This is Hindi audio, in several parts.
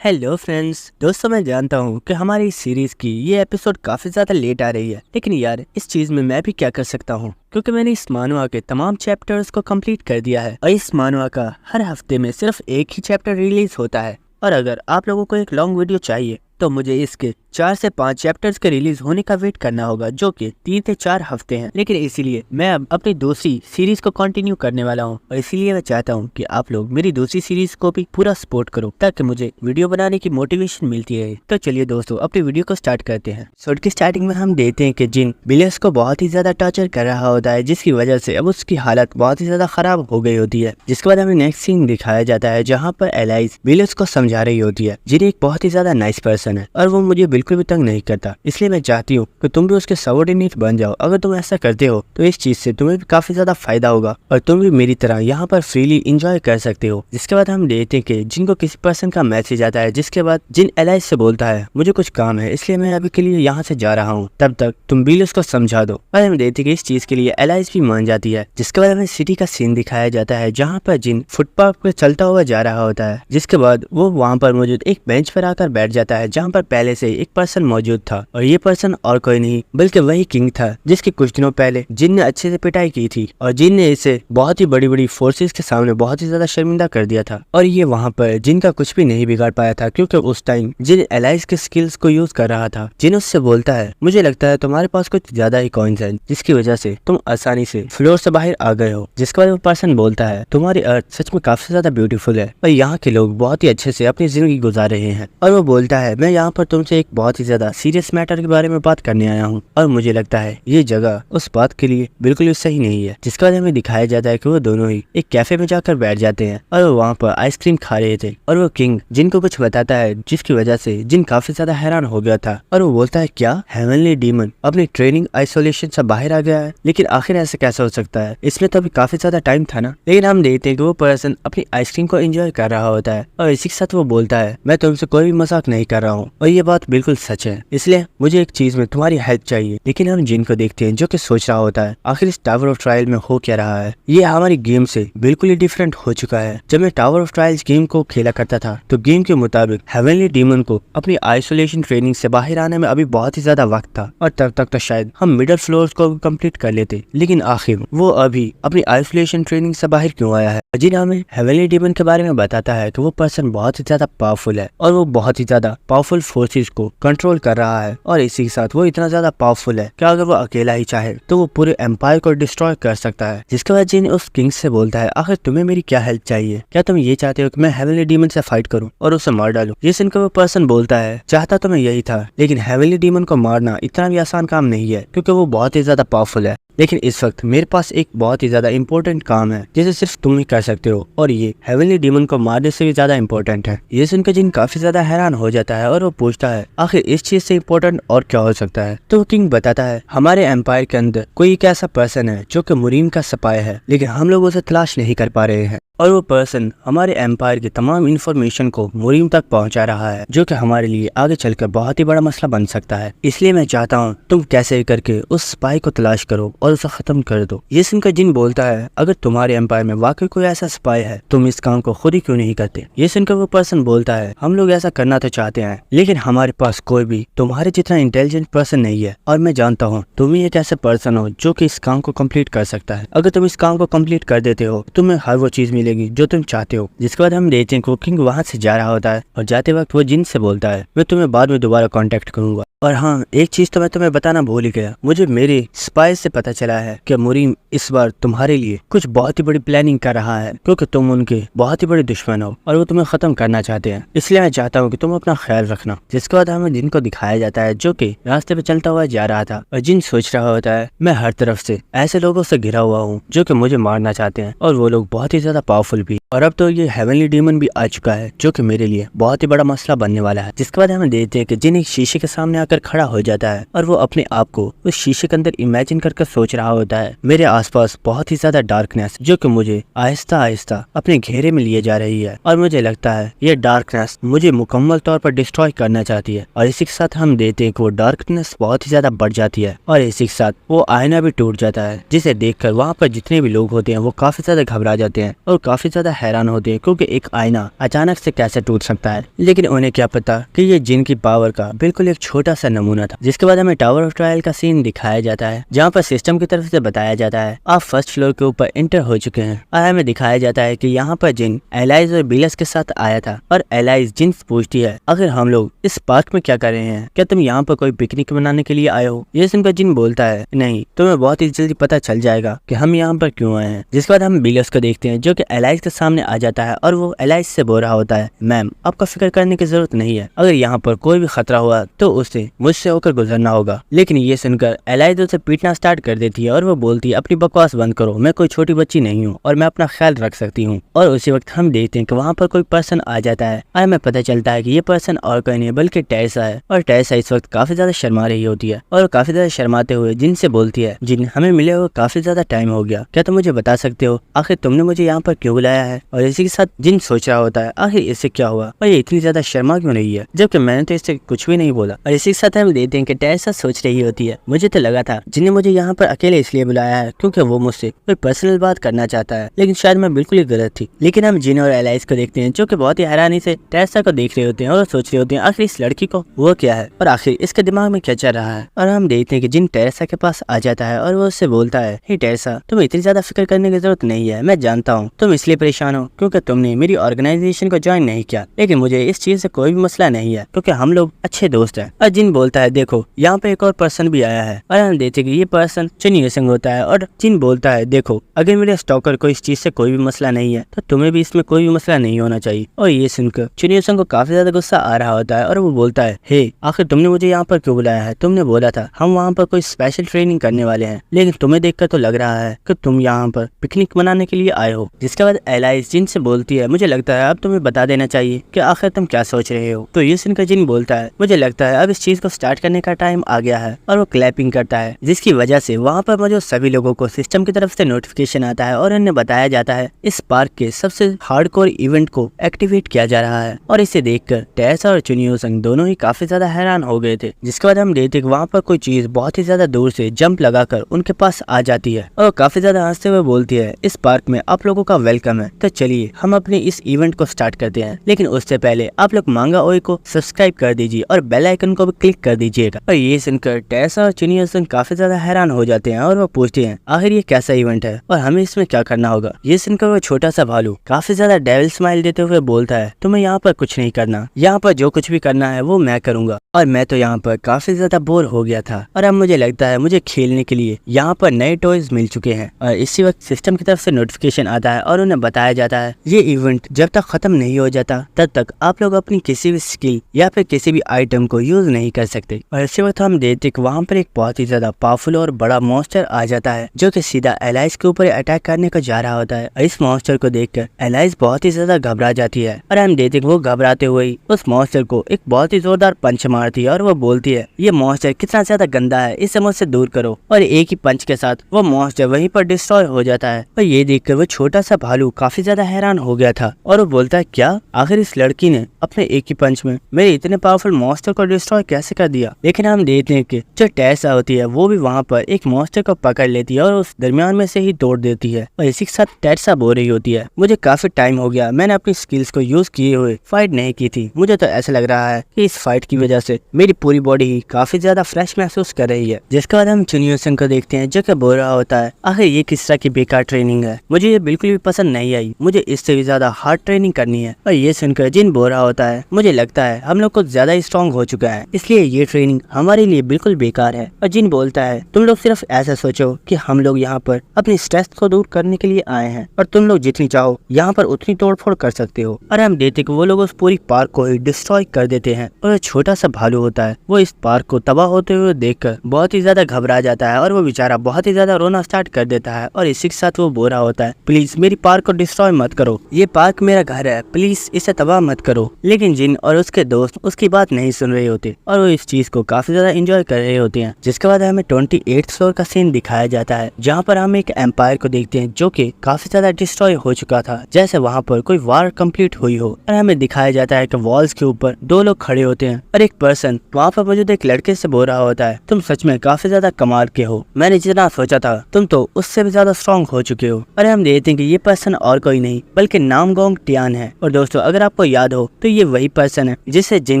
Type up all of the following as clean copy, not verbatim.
हेलो फ्रेंड्स, दोस्तों मैं जानता हूँ कि हमारी इस सीरीज की ये एपिसोड काफी ज्यादा लेट आ रही है, लेकिन यार इस चीज में मैं भी क्या कर सकता हूँ क्योंकि मैंने इस मानवा के तमाम चैप्टर्स को कंप्लीट कर दिया है और इस मानवा का हर हफ्ते में सिर्फ एक ही चैप्टर रिलीज होता है। और अगर आप लोगों को एक लॉन्ग वीडियो चाहिए तो मुझे इसके 4 से 5 चैप्टर्स के रिलीज होने का वेट करना होगा, जो कि 3 से 4 हफ्ते हैं। लेकिन इसीलिए मैं अब अपनी दूसरी सीरीज को कंटिन्यू करने वाला हूं और इसीलिए मैं चाहता हूं कि आप लोग मेरी दूसरी सीरीज को भी पूरा सपोर्ट करो ताकि मुझे वीडियो बनाने की मोटिवेशन मिलती रहे। तो चलिए दोस्तों, अपनी वीडियो को स्टार्ट करते हैं। शॉर्ट की स्टार्टिंग में हम देखते हैं कि जिन बिलियस को बहुत ही ज्यादा टॉर्चर कर रहा होता है, जिसकी वजह से अब उसकी हालत बहुत ही ज्यादा खराब हो गई होती है। जिसके बाद हमें नेक्स्ट सीन दिखाया जाता है जहाँ पर एलाइज बिलियस को समझा रही होती है, जिन एक बहुत ही ज्यादा नाइस पर्सन है और वो मुझे बिल्कुल भी तंग नहीं करता, इसलिए मैं चाहती हूँ कि तुम भी उसके सबऑर्डिनेट बन जाओ। अगर तुम ऐसा करते हो तो इस चीज से तुम्हें भी काफी ज्यादा फायदा होगा और तुम भी मेरी तरह यहाँ पर फ्रीली एंजॉय कर सकते हो। जिसके बाद हम देखते हैं कि जिनको किसी पर्सन का मैसेज आता है, जिसके बाद जिन एलाइज से बोलता है मुझे कुछ काम है इसलिए मैं अभी के लिए यहाँ से जा रहा हूँ, तब तक तुम बिलियस को समझा दो। और हम देखते हैं कि इस चीज के लिए एलाइज भी मान जाती है। जिसके बाद हमें सिटी का सीन दिखाया जाता है जहाँ पर जिन फुटपाथ पर चलता हुआ जा रहा होता है। जिसके बाद वो वहाँ पर मौजूद एक बेंच पर आकर बैठ जाता है जहाँ पर पहले से एक पर्सन मौजूद था और ये पर्सन और कोई नहीं बल्कि वही किंग था, जिसके कुछ दिनों पहले जिन ने अच्छे से पिटाई की थी और जिन ने इसे बहुत ही बड़ी बड़ी फोर्सेस के सामने बहुत ही ज्यादा शर्मिंदा कर दिया था। और ये वहाँ पर जिन का कुछ भी नहीं बिगाड़ पाया था क्योंकि उस टाइम जिन एलाइज के स्किल्स को यूज कर रहा था। जिन उससे बोलता है मुझे लगता है तुम्हारे पास कुछ ज्यादा ही कॉइन्स हैं जिसकी वजह से तुम आसानी से फ्लोर से बाहर आ गए हो। जिसके बाद वो पर्सन बोलता है तुम्हारी अर्थ सच में काफी ज्यादा ब्यूटीफुल है और यहाँ के लोग बहुत ही अच्छे से अपनी जिंदगी गुजार रहे हैं। और वो बोलता है मैं यहाँ पर तुमसे एक बहुत ही ज्यादा सीरियस मैटर के बारे में बात करने आया हूँ और मुझे लगता है ये जगह उस बात के लिए बिल्कुल भी सही नहीं है। जिसके बाद हमें दिखाया जाता है कि वो दोनों ही एक कैफे में जाकर बैठ जाते हैं और वो वहाँ पर आइसक्रीम खा रहे थे और वो किंग जिनको कुछ बताता है, जिसकी वजह से जिन काफी ज्यादा हैरान हो गया था और वो बोलता है क्या हेवनली डीमन अपनी ट्रेनिंग आइसोलेशन से बाहर आ गया है? लेकिन आखिर ऐसे कैसे हो सकता है, इसमें तो अभी काफी ज्यादा टाइम था ना। लेकिन हम देखते हैं कि वो पर्सन अपनी आइसक्रीम को एंजॉय कर रहा होता है और इसी के साथ वो बोलता है मैं तुमसे कोई भी मजाक नहीं कर रहा हूँ और ये बात बिल्कुल सच है, इसलिए मुझे एक चीज में तुम्हारी हेल्प चाहिए। लेकिन हम जिन को देखते हैं जो कि सोच रहा होता है आखिर इस टावर ऑफ ट्रायल में हो क्या रहा है। ये हमारी गेम से बिल्कुल ही डिफरेंट हो चुका है। जब मैं टावर ऑफ ट्रायल्स गेम को खेला करता था तो गेम के मुताबिक हेवनली डीमन को अपनी आइसोलेशन ट्रेनिंग से बाहर आने में अभी बहुत ही ज्यादा वक्त था और तब तक तो शायद हम मिडिल फ्लोर्स को कंप्लीट कर लेते। लेकिन आखिर वो अभी अपनी आइसोलेशन ट्रेनिंग से बाहर क्यों आया है? जिन हमें हेवनली डीमन के बारे में बताता है कि वो पर्सन बहुत ही ज्यादा पावरफुल है और वो बहुत ही ज्यादा पावरफुल फोर्सेस को कंट्रोल कर रहा है और इसी के साथ वो इतना ज्यादा पावरफुल है कि अगर वो अकेला ही चाहे तो वो पूरे एम्पायर को डिस्ट्रॉय कर सकता है। जिसके बाद जिन उस किंग से बोलता है आखिर तुम्हें मेरी क्या हेल्प चाहिए? क्या तुम ये चाहते हो कि मैं हेवनली डीमन से फाइट करूं और उसे मार डालूं? जिस वो पर्सन बोलता है चाहता तो मैं यही था, लेकिन हेवनली डीमन को मारना इतना भी आसान काम नहीं है क्योंकि वो बहुत ही ज्यादा पावरफुल है। लेकिन इस वक्त मेरे पास एक बहुत ही ज्यादा इंपॉर्टेंट काम है जिसे सिर्फ तुम ही कर सकते हो और ये हेवनली डीमन को मारने से भी ज्यादा इंपॉर्टेंट है। ये सुनकर जिन काफी ज्यादा हैरान हो जाता है और वो पूछता है आखिर इस चीज से इंपॉर्टेंट और क्या हो सकता है? तो किंग बताता है हमारे एम्पायर के अंदर कोई एक ऐसा पर्सन है जो कि मुरीम का सपाय है, लेकिन हम लोग उसे तलाश नहीं कर पा रहे हैं और वो पर्सन हमारे एम्पायर की तमाम इंफॉर्मेशन को मुरीम तक पहुंचा रहा है, जो कि हमारे लिए आगे चलकर बहुत ही बड़ा मसला बन सकता है। इसलिए मैं चाहता हूँ तुम कैसे करके उस स्पाई को तलाश करो और उसे खत्म कर दो। ये सुनकर जिन बोलता है अगर तुम्हारे एम्पायर में वाकई कोई ऐसा स्पाई है तुम इस काम को खुद ही क्यों नहीं करते? ये सुनकर वो पर्सन बोलता है हम लोग ऐसा करना तो चाहते हैं, लेकिन हमारे पास कोई भी तुम्हारे जितना इंटेलिजेंट पर्सन नहीं है और मैं जानता हूँ तुम ही एक ऐसे पर्सन हो जो कि इस काम को कम्प्लीट कर सकता है। अगर तुम इस काम को कम्प्लीट कर देते हो तुम्हें हर वो चीज मिलेगी जो तुम चाहते हो। जिसके बाद हम देखते हैं कि किंग वहां से जा रहा होता है और जाते वक्त वो जिन से बोलता है मैं तुम्हें बाद में दोबारा कांटेक्ट करूंगा। और हाँ, एक चीज तो मैं तुम्हें बताना भूल ही गया, मुझे मेरे स्पाई से पता चला है कि मुरीम इस बार तुम्हारे लिए कुछ बहुत ही बड़ी प्लानिंग कर रहा है क्योंकि तुम उनके बहुत ही बड़े दुश्मन हो और वो तुम्हें खत्म करना चाहते हैं, इसलिए मैं चाहता हूँ कि तुम अपना ख्याल रखना। जिसके बाद हमें जिन को दिखाया जाता है जो कि रास्ते पे चलता हुआ जा रहा था और जिन सोच रहा होता है मैं हर तरफ से ऐसे लोगों से घिरा हुआ हूँ जो कि मुझे मारना चाहते हैं और वो लोग बहुत ही ज्यादा पावरफुल भी, और अब तो ये हेवनली डीमन भी आ चुका है जो कि मेरे लिए बहुत ही बड़ा मसला बनने वाला है। जिसके बाद हमें देखते हैं कि जिन एक शीशे के सामने आकर खड़ा हो जाता है और वो अपने आप को उस शीशे के अंदर इमेजिन करके सोच रहा होता है। मेरे आसपास बहुत ही ज्यादा डार्कनेस जो कि मुझे आहिस्ता आहिस्ता अपने घेरे में लिए जा रही है और मुझे लगता है ये डार्कनेस मुझे मुकम्मल तौर पर डिस्ट्रॉय करना चाहती है। और इसी के साथ हम देखते हैं कि वो डार्कनेस बहुत ही ज्यादा बढ़ जाती है और इसी के साथ वो आईना भी टूट जाता है, जिसे देखकर वहाँ पर जितने भी लोग होते हैं वो काफी ज्यादा घबरा जाते हैं और काफी ज्यादा हैरान होते हैं, क्योंकि एक आईना अचानक से कैसे टूट सकता है। लेकिन उन्हें क्या पता कि ये जिन की पावर का बिल्कुल एक छोटा सा नमूना था। जिसके बाद हमें टावर ऑफ ट्रायल का सीन दिखाया जाता है, जहाँ पर सिस्टम की तरफ से बताया जाता है आप फर्स्ट फ्लोर के ऊपर एंटर हो चुके हैं। और हमें दिखाया जाता है कि यहाँ पर जिन एलाइज और बिलस के साथ आया था और एलाइज जिन पूछती है अगर हम लोग इस पार्क में क्या कर रहे हैं, क्या तुम यहाँ पर कोई पिकनिक मनाने के लिए आए हो। ये सुनकर जिन बोलता है नहीं, तुम्हें बहुत ही जल्दी पता चल जाएगा कि हम यहाँ पर क्यों आए हैं। जिसके बाद हम बिलस को देखते हैं जो कि एलाइज के सामने आ जाता है और वो एलाइज से बोल रहा होता है मैम आपका फिक्र करने की जरूरत नहीं है, अगर यहाँ पर कोई भी खतरा हुआ तो उसे मुझसे होकर गुजरना होगा। लेकिन ये सुनकर एलाइज उसे पीटना स्टार्ट कर देती है और वो बोलती है अपनी बकवास बंद करो, मैं कोई छोटी बच्ची नहीं हूँ और मैं अपना ख्याल रख सकती हूँ। और उसी वक्त हम देखते हैं कि वहाँ पर कोई पर्सन आ जाता है और हमें पता चलता है कि ये पर्सन और कोई नहीं बल्कि टेरेसा है। और टेरेसा इस वक्त काफी ज्यादा शर्मा रही होती है और काफी ज्यादा शर्माते हुए जिन से बोलती है जिन हमें मिले हुए काफी ज्यादा टाइम हो गया, क्या तुम मुझे बता सकते हो आखिर तुमने मुझे यहाँ पर क्यों बुलाया है। और इसी के साथ जिन सोच रहा होता है आखिर इससे क्या हुआ और ये इतनी ज्यादा शर्मा क्यों नहीं है, जबकि मैंने तो इससे कुछ भी नहीं बोला। और इसी के साथ हम देखते हैं कि टेरेसा सोच रही होती है मुझे तो लगा था जिन्हें मुझे यहाँ पर अकेले इसलिए बुलाया है क्योंकि वो मुझसे कोई पर्सनल बात करना चाहता है, लेकिन शायद मैं बिल्कुल ही गलत थी। लेकिन हम जिन और एलाइज को देखते हैं जो कि बहुत ही हैरानी से टेरेसा को देख रहे होते हैं और सोच रहे होते हैं आखिर इस लड़की को वो क्या है और आखिर इसके दिमाग में क्या चल रहा है। और हम देखते हैं कि जिन टेरेसा के पास आ जाता है और वो उससे बोलता है हे टेरेसा तुम्हें इतनी ज्यादा फिक्र करने की जरूरत नहीं है, मैं जानता हूँ तुम इसलिए परेशान हो क्योंकि तुमने मेरी ऑर्गेनाइजेशन को ज्वाइन नहीं किया, लेकिन मुझे इस चीज से कोई भी मसला नहीं है क्योंकि हम लोग अच्छे दोस्त हैं। और जिन बोलता है देखो यहाँ पे एक और पर्सन भी आया है और हम देखते हैं कि ये पर्सन चुनियो सिंह होता है। और जिन बोलता है देखो अगर मेरे स्टॉकर को इस चीज से कोई भी मसला नहीं है तो तुम्हें भी इसमें कोई भी मसला नहीं होना चाहिए। और ये सुनकर चुनियो सिंह को काफी ज्यादा गुस्सा आ रहा होता है और वो बोलता है हे आखिर तुमने मुझे यहाँ पर क्यों बुलाया है, तुमने बोला था हम वहाँ पर कोई स्पेशल ट्रेनिंग करने वाले हैं, लेकिन तुम्हें देखकर तो लग रहा है कि तुम यहाँ पर पिकनिक मनाने के लिए आए हो। जिसके बाद एलाइज जिन से बोलती है मुझे लगता है अब तुम्हें बता देना चाहिए कि आखिर तुम क्या सोच रहे हो। तो ये सुनकर जिन बोलता है मुझे लगता है अब इस चीज को स्टार्ट करने का टाइम आ गया है और वो क्लैपिंग करता है, जिसकी वजह से वहाँ पर मौजूद सभी लोगों को सिस्टम की तरफ से नोटिफिकेशन आता है और उन्हें बताया जाता है इस पार्क के सबसे हार्डकोर इवेंट को एक्टिवेट किया जा रहा है। और इसे देखकर टेरेसा और चुनियो सिंह दोनों ही काफी ज्यादा हैरान हो गए थे। जिसके बाद हम देखते वहाँ पर कोई चीज बहुत ही ज्यादा दूर से जंप लगाकर उनके पास आ जाती है और काफी ज्यादा हंसते हुए बोलती है इस पार्क में आप लोगों का वेलकम है, तो चलिए हम अपने इस इवेंट को स्टार्ट करते हैं, लेकिन उससे पहले आप लोग मांगा ओए को सब्सक्राइब कर दीजिए और बेल आइकन को भी क्लिक कर दीजिएगा। और ये सुनकर टेरेसा और चुनियो सिंह काफी ज्यादा हैरान हो जाते हैं और वो पूछते हैं आखिर ये कैसा इवेंट है और हमें इसमें क्या करना होगा। ये सुनकर वो छोटा सा भालू काफी ज्यादा डेविल स्माइल देते हुए बोलता है तुम्हें यहाँ पर कुछ नहीं करना, यहाँ पर जो कुछ भी करना है वो मैं करूंगा और मैं तो यहाँ पर काफी ज्यादा बोर हो गया था और अब मुझे लगता है मुझे खेलने के लिए यहाँ पर नए टॉयज मिल चुके हैं। और इसी वक्त सिस्टम की तरफ से नोटिफिकेशन आता है और उन्हें बताया जाता है ये इवेंट जब तक खत्म नहीं हो जाता तब तक आप लोग अपनी किसी भी स्किल या फिर किसी भी आइटम को यूज नहीं कर सकते। और इसी वक्त हम देखते कि वहाँ पर एक बहुत ही ज्यादा पावरफुल और बड़ा मॉन्स्टर आ जाता है जो कि सीधा एलाइज के ऊपर अटैक करने को जा रहा होता है। इस मॉन्स्टर को देखकर एलाइज बहुत ही ज्यादा घबरा जाती है और हम देखते वो घबराते हुए उस मॉन्स्टर को एक बहुत ही जोरदार पंच मारती है और वो बोलती है ये मॉन्स्टर कितना ज्यादा गंदा है, इसे मुझसे दूर करो। और एक ही पंच के साथ वो मॉन्स्टर वहीं पर डिस्ट्रॉय हो जाता है। और ये देखकर वो छोटा सा भालू काफी ज्यादा हैरान हो गया था और वो बोलता है क्या आखिर इस लड़की ने अपने एक ही पंच में मेरे इतने पावरफुल मॉन्स्टर को डिस्ट्रॉय कैसे कर दिया। लेकिन हम देखते हैं कि जो टेरेसा होती है वो भी वहाँ पर एक मॉन्स्टर को पकड़ लेती है और उस दरमियान में से ही तोड़ देती है। और इसी के साथ टेरेसा बोल रही होती है मुझे काफी टाइम हो गया, मैंने अपनी स्किल्स को यूज किए हुए फाइट नहीं की थी, मुझे तो ऐसा लग रहा है कि इस फाइट की वजह से मेरी पूरी बॉडी ही काफी ज्यादा फ्रेश महसूस कर रही है। जिसके बाद हम चुनियो सिंह को देखते हैं जो कि बोल रहा होता है आखिर ये किस तरह की बेकार ट्रेनिंग है, मुझे ये बिल्कुल भी पसंद नहीं आई, मुझे इससे भी ज्यादा हार्ड ट्रेनिंग करनी है। और ये सुनकर जिन बोल रहा होता है मुझे लगता है हम लोग कुछ ज्यादा स्ट्रॉन्ग हो चुका है, इसलिए ये ट्रेनिंग हमारे लिए बिल्कुल बेकार है। और जिन बोलता है तुम लोग सिर्फ ऐसा सोचो कि हम लोग यहाँ पर अपनी स्ट्रेस को दूर करने के लिए आए हैं और तुम लोग जितनी चाहो यहाँ पर उतनी तोड़फोड़ कर सकते हो। और हम देखते कि वो लोग उस पूरी पार्क को ही डिस्ट्रॉय कर देते हैं और छोटा सा भालू होता है वो इस पार्क को तबाह होते हुए देखकर बहुत ही ज्यादा घबरा जाता है और वो बेचारा बहुत ही ज्यादा रोना स्टार्ट कर देता है। और इसी के साथ वो बोल रहा होता है प्लीज मेरी पार्क को डिस्ट्रॉय मत करो, ये पार्क मेरा घर है, प्लीज इसे तबाह मत करो। लेकिन जिन और उसके दोस्त उसकी बात नहीं सुन रहे होते और और वो इस चीज को काफी ज्यादा एंजॉय कर रहे होते हैं। जिसके बाद हमें 28th फ्लोर का सीन दिखाया जाता है, जहाँ पर हम एक एम्पायर को देखते हैं जो कि काफी ज्यादा डिस्ट्रॉय हो चुका था, जैसे वहाँ पर कोई वार कंप्लीट हुई हो। और हमें दिखाया जाता है कि वॉल्स के ऊपर 2 लोग खड़े होते हैं और एक पर्सन वहाँ पर मौजूद एक लड़के से बोल रहा होता है, तुम सच में काफी ज्यादा कमाल के हो, मैंने जितना सोचा था तुम तो उससे भी ज्यादा स्ट्रॉन्ग हो चुके हो। और हम देखते हैं कि ये पर्सन और कोई नहीं बल्कि नामगोंग टियान है। और दोस्तों अगर आपको याद हो तो ये वही पर्सन है जिसे जिन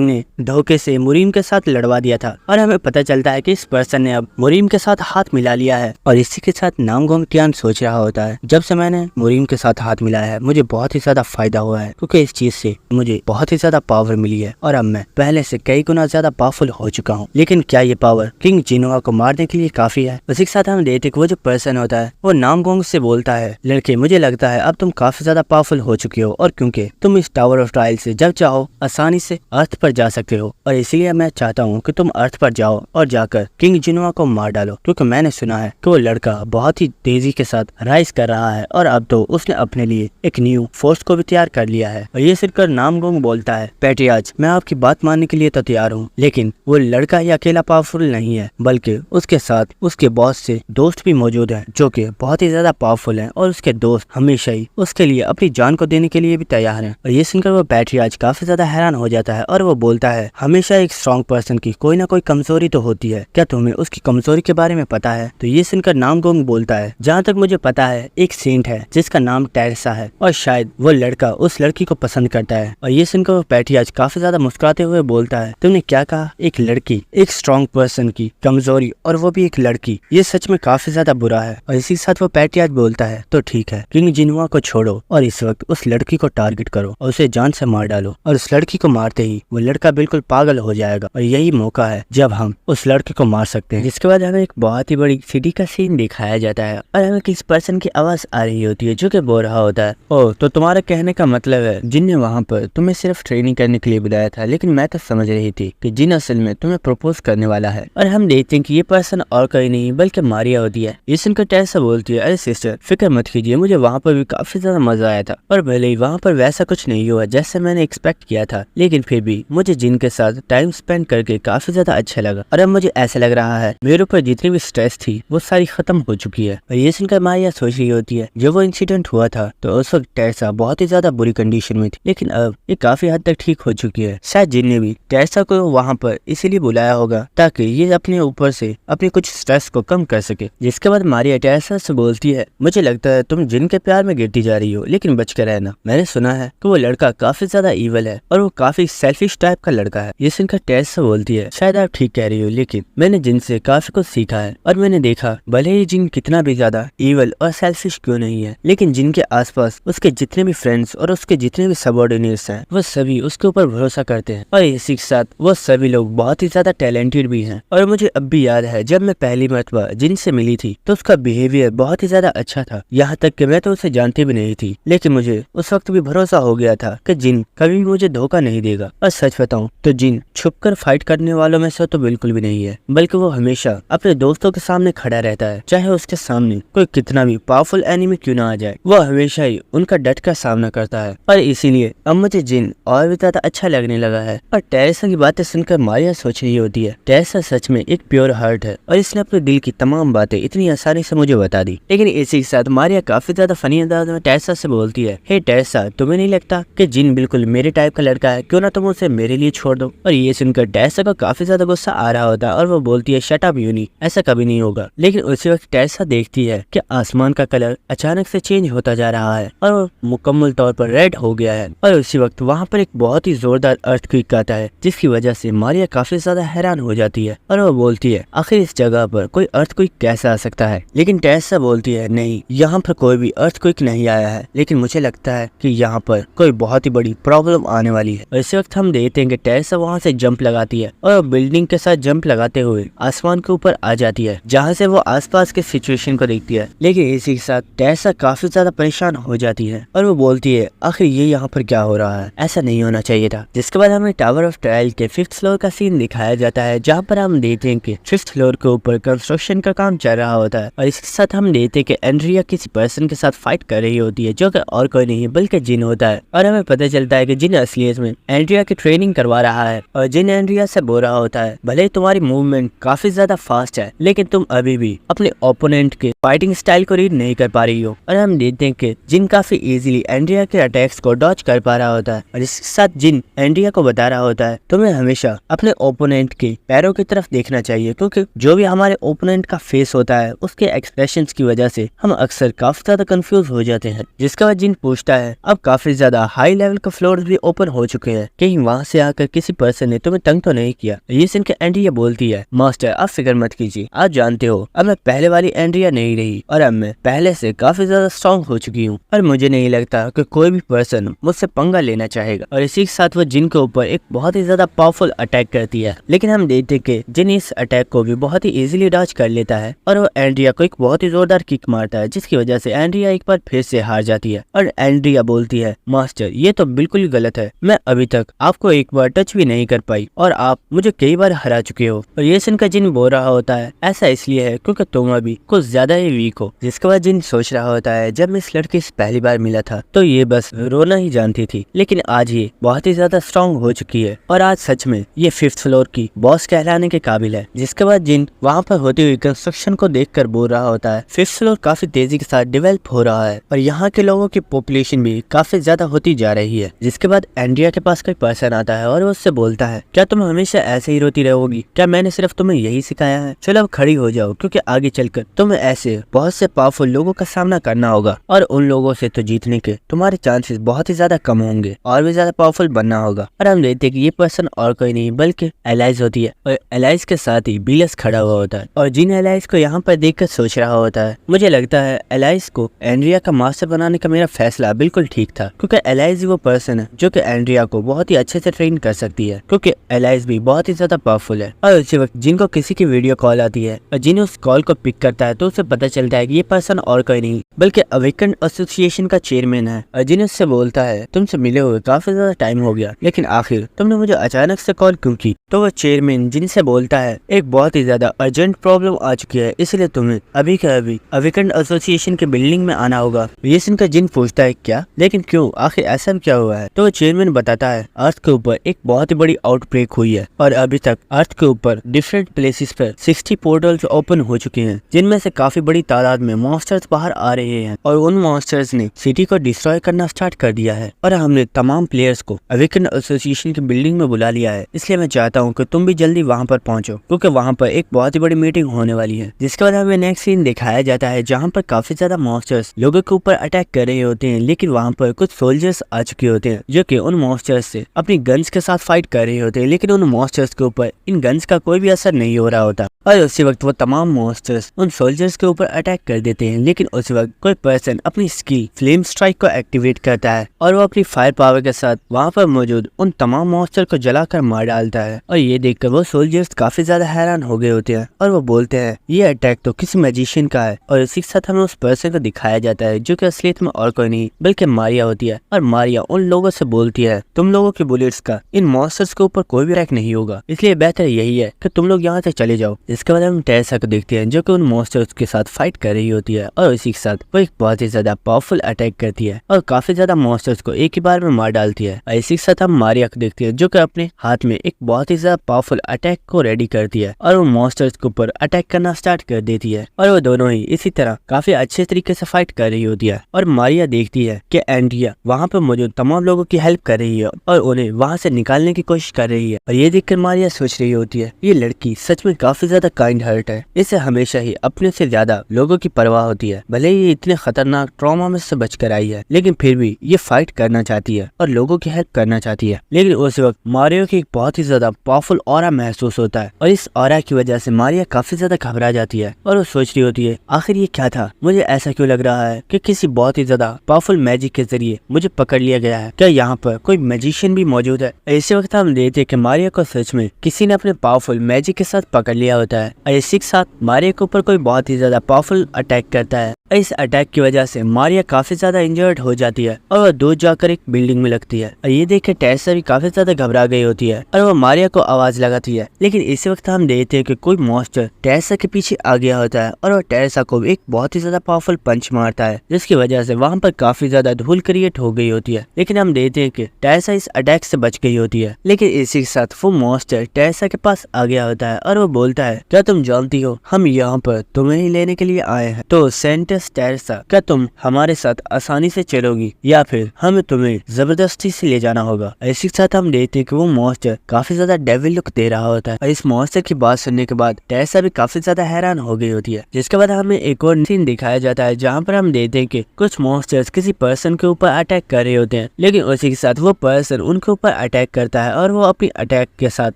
ने धोखे से मुरीम के साथ लड़वा दिया था। और हमें पता चलता है कि इस पर्सन ने अब मुरीम के साथ हाथ मिला लिया है। और इसी के साथ नामगोंग टियान सोच रहा होता है, जब से मैंने मुरीम के साथ हाथ मिलाया है मुझे बहुत ही ज्यादा फायदा हुआ है, क्योंकि इस चीज से मुझे बहुत ही ज्यादा पावर मिली है और अब मैं पहले से कई गुना ज्यादा पावरफुल हो चुका हूँ। लेकिन क्या ये पावर किंग जिनहुआ को मारने के लिए काफी है? उसी के साथ हम देखते वो जो पर्सन होता है वो नामगोंग से बोलता है, लड़के मुझे लगता है अब तुम काफी ज्यादा पावरफुल हो चुके हो और क्योंकि तुम इस टावर ऑफ ट्रायल से जब चाहो आसानी से अर्थ पर जा सकते हो। और इसीलिए मैं चाहता हूँ कि तुम अर्थ पर जाओ और जाकर किंग जिनहुआ को मार डालो, क्योंकि मैंने सुना है कि वो लड़का बहुत ही तेजी के साथ राइज कर रहा है और अब तो उसने अपने लिए एक न्यू फोर्स को भी तैयार कर लिया है। और ये सुनकर नामगोंग बोलता है, पैट्रियार्च मैं आपकी बात मानने के लिए तो तैयार हूँ, लेकिन वो लड़का ही अकेला पावरफुल नहीं है बल्कि उसके साथ उसके बॉस से दोस्त भी मौजूद है जो कि बहुत ही ज्यादा पावरफुल है और उसके दोस्त हमेशा ही उसके लिए अपनी जान को देने के लिए भी तैयार है। और ये सुनकर वो पैट्रियार्च काफी ज्यादा हैरान हो जाता है और वो बोलता है, हमेशा एक स्ट्रॉन्ग पर्सन की कोई ना कोई कमजोरी तो होती है, क्या तुम्हें उसकी कमजोरी के बारे में पता है? तो ये सुनकर नामगोंग बोलता है, जहाँ तक मुझे पता है एक सेंट है जिसका नाम टेरेसा है और शायद वो लड़का उस लड़की को पसंद करता है। और ये सुनकर वो पैट्रियार्च काफी ज्यादा मुस्कुराते हुए बोलता है, तुमने क्या कहा? एक लड़की, एक स्ट्रॉन्ग पर्सन की कमजोरी और वो भी एक लड़की, ये सच में काफी ज्यादा बुरा है। और इसी के साथ वो पैट्रियार्च बोलता है, तो ठीक है किंग जिनहुआ को छोड़ो और इस वक्त उस लड़की को टारगेट करो और उसे जान से मार डालो। और उस लड़की को मारते ही वो लड़का बिल्कुल पागल हो जाएगा और यही मौका है जब हम उस लड़के को मार सकते हैं। जिसके बाद हमें एक बहुत ही बड़ी सिटी का सीन दिखाया जाता है और हमें किसी पर्सन की आवाज आ रही होती है जो कि बोल रहा होता है, ओ तो तुम्हारा कहने का मतलब है जिन ने वहाँ पर तुम्हें सिर्फ ट्रेनिंग करने के लिए बुलाया था, लेकिन मैं तो समझ रही थी कि जिन असल में तुम्हें प्रपोज करने वाला है। और हम देखते हैं कि ये पर्सन और कोई नहीं बल्कि मारिया होती है। ये सुनकर टेरेसा बोलती है, अरे सिस्टर फिक्र मत कीजिए, मुझे वहाँ पर भी काफी ज्यादा मजा आया था और भले ही वहाँ पर वैसा कुछ नहीं हुआ जैसे मैंने एक्सपेक्ट किया था, लेकिन फिर भी मुझे जिन के साथ टाइम स्पेंड करके काफी ज्यादा अच्छा लगा और अब मुझे ऐसा लग रहा है मेरे ऊपर जितनी भी स्ट्रेस थी वो सारी खत्म हो चुकी है। और ये सुनकर मारिया सोच रही होती है, जब वो इंसिडेंट हुआ था तो उस वक्त टेरेसा बहुत ही ज्यादा बुरी कंडीशन में थी, लेकिन अब ये काफी हद तक ठीक हो चुकी है। शायद जिन ने भी टेरेसा को वहाँ पर इसीलिए बुलाया होगा ताकि ये अपने ऊपर से अपने कुछ स्ट्रेस को कम कर सके। जिसके बाद मारिया टेरेसा से बोलती है, मुझे लगता है तुम जिन के प्यार में गिरती जा रही हो, लेकिन बच कर रहना, मैंने सुना है कि वो लड़का काफी ज्यादा ईवल है और वो काफी सेल्फिश टाइप का लड़का है। ये सुनकर टेरेसा बोलती है, शायद आप ठीक कह रही हो, लेकिन मैंने जिन से काफी कुछ सीखा है और मैंने देखा भले ही जिन कितना भी ज्यादा ईवल और सेल्फिश क्यों नहीं है, लेकिन जिन के आसपास उसके जितने भी फ्रेंड्स और उसके जितने भी सबऑर्डिनेट्स हैं वो सभी उसके ऊपर भरोसा करते हैं और इसी के साथ वो सभी लोग बहुत ही ज्यादा टैलेंटेड भी हैं। और मुझे अब भी याद है जब मैं पहली मरतबा जिन से मिली थी तो उसका बिहेवियर बहुत ही ज्यादा अच्छा था, यहाँ तक कि मैं तो उसे जानती भी नहीं थी, लेकिन मुझे उस वक्त भी भरोसा हो गया था कि जिन कभी भी मुझे धोखा नहीं देगा। और सच बताऊं तो जिन छुपकर फाइट करने वालों में से तो बिल्कुल भी नहीं है, बल्कि वो हमेशा अपने दोस्तों के सामने खड़ा रहता है, चाहे उसके सामने कोई कितना भी पावरफुल एनिमी क्यों ना आ जाए, वो हमेशा ही उनका डट कर सामना करता है। और इसीलिए अब मुझे जिन और भी ज्यादा अच्छा लगने लगा है। और टेरेसा की बातें सुनकर मारिया सोच रही होती है, टेरेसा सच में एक प्योर हार्ट है और इसने अपने दिल की तमाम बातें इतनी आसानी से मुझे बता दी। लेकिन इसी के साथ मारिया काफी ज्यादा फनी अंदाज में टेरेसा से बोलती है, हे टेरेसा तुम्हें नहीं लगता कि जिन बिल्कुल मेरे टाइप का लड़का है, क्यों ना तुम उसे मेरे लिए छोड़ दो? और ये सुनकर टेरेसा को काफी ज्यादा गुस्सा आ रहा होता है और वो बोलती है, शट अप यूनी, ऐसा कभी नहीं होगा। लेकिन उसी वक्त टेरेसा देखती है कि आसमान का कलर अचानक से चेंज होता जा रहा है और वो मुकम्मल तौर पर रेड हो गया है। और उसी वक्त वहाँ पर एक बहुत ही जोरदार अर्थक्वेक आता है, जिसकी वजह से मारिया काफी ज्यादा हैरान हो जाती है और वो बोलती है, आखिर इस जगह पर कोई अर्थक्वेक कैसे आ सकता है? लेकिन टेरेसा बोलती है, नहीं यहाँ पर कोई भी अर्थक्वेक नहीं आया है, लेकिन मुझे लगता है कि यहाँ पर कोई बहुत ही बड़ी प्रॉब्लम आने वाली है। और इस वक्त हम देखते हैं कि टेरेसा वहाँ से जंप लगाती है और बिल्डिंग के साथ जंप लगाते हुए आसमान के ऊपर आ जाती है, जहाँ से वो आसपास के सिचुएशन को देखती है। लेकिन इसी के साथ टेरेसा काफी ज्यादा परेशान हो जाती है और वो बोलती है, आखिर ये यहाँ पर क्या हो रहा है, ऐसा नहीं होना चाहिए था। जिसके बाद हमें टावर ऑफ ट्रायल के 5th फ्लोर का सीन दिखाया जाता है, जहाँ पर हम देखते हैं कि 5th फ्लोर के ऊपर कंस्ट्रक्शन का काम चल रहा होता है। और इसके साथ हम देखते हैं कि एंड्रिया किसी पर्सन के साथ फाइट कर रही होती है, जो कि और कोई नहीं है बल्कि जिन होता है। और हमें पता चलता है कि जिन असलियत में एंड्रिया की ट्रेनिंग करवा रहा है और जिन एंड्रिया से बोल रहा होता है, भले ही तुम्हारी मूवमेंट काफी ज्यादा फास्ट है, लेकिन तुम अभी भी अपने ओपोनेंट के फाइटिंग स्टाइल को रीड नहीं कर पा रही हो। और हम देखते हैं कि जिन काफी इजीली एंड्रिया के अटैक्स को डॉज कर पा रहा होता है, और इसके साथ जिन एंड्रिया को बता रहा होता है तुम्हें हमेशा अपने ओपोनेंट के पैरों की तरफ देखना चाहिए, क्योंकि जो भी हमारे ओपोनेंट का फेस होता है उसके एक्सप्रेशंस की वजह से हम अक्सर काफी ज्यादा कंफ्यूज हो जाते हैं। जिसके बाद जिन पूछता है अब काफी ज्यादा हाई लेवल के फ्लोर्स भी ओपन हो चुके हैं, कहीं वहाँ से आकर किसी पर्सन ने तुम्हें तंग तो नहीं किया। ये सुन के एंड्रिया बोलती है, मास्टर आप फिक्र मत कीजिए, आप जानते हो अब मैं पहले वाली एंड्रिया नहीं रही और अब मैं पहले से काफी ज्यादा स्ट्रॉन्ग हो चुकी हूँ और मुझे नहीं लगता कि कोई भी पर्सन मुझसे पंगा लेना चाहेगा। और इसी के साथ वो जिन के ऊपर एक बहुत ही ज्यादा पावरफुल अटैक करती है, लेकिन हम देखते कि जिन इस अटैक को भी बहुत ही इजीली डॉज कर लेता है और वो एंड्रिया को एक बहुत ही जोरदार किक मारता है, जिसकी वजह से एंड्रिया एक बार फिर से हार जाती है। और एंड्रिया बोलती है, मास्टर ये तो बिल्कुल गलत है, मैं अभी तक आपको एक बार टच भी नहीं कर पाई और आप मुझे कई बार हरा चुके हो। और ये सुनकर जिन बोल रहा होता है, ऐसा इसलिए है क्योंकि तुम अभी कुछ ज्यादा ही वीक हो। जिसके बाद जिन सोच रहा होता है, जब मैं इस लड़की से पहली बार मिला था तो ये बस रोना ही जानती थी, लेकिन आज ये बहुत ही ज्यादा स्ट्रॉन्ग हो चुकी है और आज सच में ये 5th फ्लोर की बॉस कहलाने के काबिल है। जिसके बाद जिन वहाँ पर होती हुई कंस्ट्रक्शन को देखकर बोल रहा होता है, 5th फ्लोर काफी तेजी के साथ डेवलप हो रहा है और यहाँ के लोगों की पॉपुलेशन भी काफी ज्यादा होती जा रही है। जिसके बाद एंड्रिया के पास कोई पर्सन आता है और वो उससे बोलता है, क्या तुम हमेशा ऐसे ही रोती रहोगी? क्या मैंने सिर्फ तुम्हें यही सिखाया है? चलो अब खड़ी हो जाओ, क्योंकि आगे चलकर तुम्हें ऐसे बहुत से पावरफुल लोगों का सामना करना होगा और उन लोगों से तो जीतने के तुम्हारे चांसेस बहुत ही ज्यादा कम होंगे और भी ज्यादा पावरफुल बनना होगा। और हम देखते हैं कि ये पर्सन और कोई नहीं बल्कि एलाइज होती है और एलाइज के साथ ही बीलस खड़ा हुआ होता है। और जिन एलाइज को यहाँ पर देखकर सोच रहा होता है, मुझे लगता है एलाइज को एंड्रिया का मास्टर बनाने का मेरा फैसला बिल्कुल ठीक था, क्योंकि एलाइज वो पर्सन है जो कि एंड्रिया को बहुत ही अच्छे से ट्रेन कर सकती है, क्योंकि एलाइज भी बहुत ही ज्यादा पावरफुल है। और उसी वक्त जिनको किसी की वीडियो कॉल आती है और जिन उस कॉल को पिक करता है तो उसे पता चलता है कि ये पर्सन और कोई नहीं बल्कि अवेकन एसोसिएशन का चेयरमैन है। और जिन उससे बोलता है, तुमसे मिले हुए काफी ज्यादा टाइम हो गया, लेकिन आखिर तुमने मुझे अचानक से कॉल क्यों की? तो वो चेयरमैन जिनसे बोलता है, एक बहुत ही ज्यादा अर्जेंट प्रॉब्लम आ चुकी है, इसलिए तुम्हें अभी के अभी अवेकन एसोसिएशन के बिल्डिंग में आना होगा। ये सुनकर जिन पूछता है, क्या? लेकिन क्यों? आखिर ऐसा क्या हुआ है? तो वो चेयरमैन बताता है, अर्थ के ऊपर एक बहुत ही बड़ी आउटब्रेक हुई है और अभी तक अर्थ के ऊपर डिफरेंट प्लेसेस पर 60 पोर्टल्स ओपन हो चुके हैं, जिनमें से काफी बड़ी तादाद में मॉन्स्टर्स बाहर आ रहे हैं और उन मॉन्स्टर्स ने सिटी को डिस्ट्रॉय करना स्टार्ट कर दिया है। और हमने तमाम प्लेयर्स को अवेकन एसोसिएशन की बिल्डिंग में बुला लिया है, इसलिए मैं चाहता हूँ कि तुम भी जल्दी वहाँ पर पहुँचो, क्योंकि वहाँ पर एक बहुत ही बड़ी मीटिंग होने वाली है। जिसके बाद हमें नेक्स्ट सीन दिखाया जाता है, जहाँ पर काफी ज्यादा मॉन्स्टर्स लोगों के ऊपर अटैक कर रहे होते हैं, लेकिन वहाँ पर कुछ सोल्जर्स आ चुके होते हैं जो कि उन मॉन्स्टर्स से अपनी गन्स के साथ फाइट कर रहे होते हैं, लेकिन उन मॉन्स्टर्स के ऊपर इन गन्स का कोई भी असर नहीं हो रहा होता। और उसी वक्त वो तमाम मॉन्स्टर्स उन सोल्जर्स के ऊपर अटैक कर देते हैं, लेकिन उस वक्त कोई पर्सन अपनी स्किल फ्लेम स्ट्राइक को एक्टिवेट करता है और वो अपनी फायर पावर के साथ वहाँ पर मौजूद उन तमाम मॉन्स्टर को जलाकर मार डालता है। और ये देखकर वो सोल्जर्स काफी ज्यादा हैरान हो गए होते हैं और वो बोलते हैं, ये अटैक तो किसी मैजिशियन का है। और इसी के साथ हमें उस पर्सन को दिखाया जाता है जो कि असलियत में और कोई नहीं बल्कि मारिया होती है। और मारिया उन लोगों से बोलती है, तुम लोगों की बुलेट्स का इन मॉन्स्टर्स के ऊपर कोई भी अटैक नहीं होगा, इसलिए बेहतर यही है कि तुम लोग यहाँ से चले जाओ। इसके बाद हम टेरेसा को देखते हैं जो कि उन मॉन्स्टर्स के साथ फाइट कर रही होती है और इसी के साथ वो एक बहुत ही ज्यादा पावरफुल अटैक करती है और काफी ज्यादा मॉन्स्टर्स को एक ही बार में मार डालती है। और इसी के साथ हम मारिया को देखते हैं जो कि अपने हाथ में एक बहुत ही ज्यादा पावरफुल अटैक को रेडी करती है और वो मॉन्स्टर्स के ऊपर अटैक करना स्टार्ट कर देती है। और वो दोनों ही इसी तरह काफी अच्छे तरीके से फाइट कर रही होती है। और मारिया देखती है कि एंड्रिया वहाँ पर मौजूद तमाम लोगों की हेल्प कर रही है और उन्हें वहाँ से निकालने की कोशिश कर रही है। और ये देखकर मारिया सोच रही होती है, ये लड़की सच में काफी ज्यादा काइंड हार्ट है, इसे हमेशा ही अपने से ज्यादा लोगों की परवाह होती है। भले ही ये इतने खतरनाक ट्रॉमा में से बचकर आई है, लेकिन फिर भी ये फाइट करना चाहती है और लोगों की हेल्प करना चाहती है। लेकिन उस वक्त मारिया की एक बहुत ही ज्यादा पावरफुल ऑरा महसूस होता है और इस ऑरा की वजह से मारिया काफी ज्यादा घबरा जाती है और वो सोच रही होती है, आखिर ये क्या था? मुझे ऐसा क्यों लग रहा है कि किसी बहुत ही ज्यादा पावरफुल मैजिक के जरिए मुझे पकड़ लिया गया है? क्या यहाँ पर कोई मैजिशियन भी मौजूद है? इसी वक्त हम देखते हैं कि मारिया को सच में किसी ने अपने पावरफुल मैजिक के साथ पकड़ लिया होता है और इसी के साथ मारिया के ऊपर कोई बहुत ही ज्यादा पावरफुल अटैक करता है इस अटैक की वजह से मारिया काफी ज्यादा इंजर्ड हो जाती है और वह दूर जाकर एक बिल्डिंग में लगती है। ये देख के टेरेसा भी काफी ज्यादा घबरा गई होती है और वो मारिया को आवाज लगाती है। लेकिन इसी वक्त हम देखते हैं कि कोई मॉन्स्टर टेरेसा के पीछे आ गया होता है और वो टेरेसा को एक बहुत ही ज्यादा पावरफुल पंच मारता है, जिसकी वजह से वहाँ पर काफी ज्यादा धूल क्रिएट हो गई होती है। लेकिन हम देखते हैं कि टेरेसा इस अटैक से बच गई होती है। लेकिन इसी के साथ वो मॉन्स्टर टेरेसा के पास आ गया होता है और वो बोलता है, क्या तुम जानती हो हम यहाँ पर तुम्हें ही लेने के लिए आए हैं, तो सेंटस टेरेसा क्या तुम हमारे साथ आसानी से चलोगी या फिर हमें तुम्हें जबरदस्ती से ले जाना होगा। इसी के साथ हम देखते हैं कि वो मॉन्स्टर काफी ज्यादा डेविल लुक दे रहा होता है और इस मॉन्स्टर की बात सुनने के बाद टेरेसा भी काफी ज्यादा हैरान हो गई होती है। जिसके बाद हमें एक और सीन दिखाया जाता है जहाँ पर हम देखते हैं कि कुछ मॉन्स्टर्स किसी पर्सन के ऊपर अटैक कर रहे होते हैं, लेकिन उसी के साथ वो पर्सन उनके ऊपर अटैक करता है और वो अपनी अटैक के साथ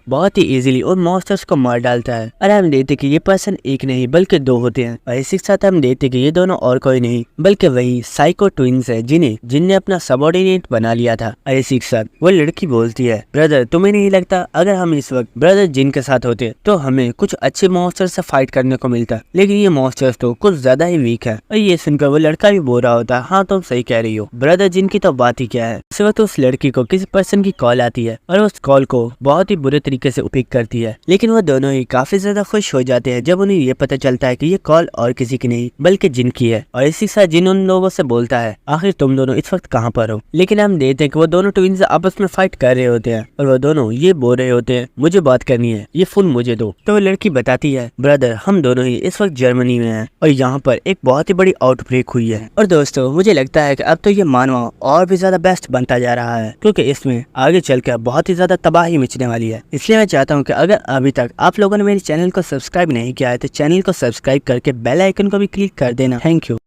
बहुत ही इजीली उन मॉन्स्टर्स को मार डालता है। और हम देखते हैं कि ये पर्सन एक नहीं बल्कि दो होते हैं और इसी के साथ हम देखते हैं कि ये दोनों और कोई नहीं बल्कि वही साइको ट्विंस है जिनने अपना सबऑर्डिनेट बना लिया था। और इसी के साथ वो लड़की बोलती है, ब्रदर तुम्हें नहीं लगता अगर हम इस वक्त ब्रदर जिन के साथ होते तो हमें कुछ अच्छे मॉन्स्टर से फाइट करने को मिलता, लेकिन ये मॉन्स्टर्स तो कुछ ज्यादा ही वीक है। और ये सुनकर वो लड़का भी बोल रहा होता है, हाँ तुम सही कह रही हो, ब्रदर जिन की तो बात ही क्या है। उस वक्त उस लड़की को किसी पर्सन की कॉल आती है और उस कॉल को बहुत ही बुरे तरीके से पिक करती है। लेकिन वो दोनों ही काफी ज्यादा खुश हो जाते हैं जब उन्हें ये पता चलता है कि ये कॉल और किसी की नहीं बल्कि जिन की है। और इसी के साथ जिन उन लोगों से बोलता है, आखिर तुम दोनों इस वक्त कहाँ पर हो। लेकिन हम देखते हैं कि वो दोनों ट्विंस आपस में फाइट कर रहे होते हैं और वो दोनों ये बोल रहे होते हैं, मुझे बात करनी है, ये फोन मुझे दो। तो वो लड़की बताती है, ब्रदर हम दोनों ही इस वक्त जर्मनी में हैं और यहाँ पर एक बहुत ही बड़ी आउटब्रेक हुई है। और दोस्तों मुझे लगता है कि अब तो ये मानवा और भी ज्यादा बेस्ट बनता जा रहा है, क्योंकि इसमें आगे चलकर बहुत ही ज्यादा तबाही मचने वाली है। इसलिए मैं चाहता हूँ कि अगर अभी तक आप लोगों ने मेरे चैनल को सब्सक्राइब नहीं किया है तो चैनल को सब्सक्राइब करके बेल आइकन को भी क्लिक कर देना। Thank you.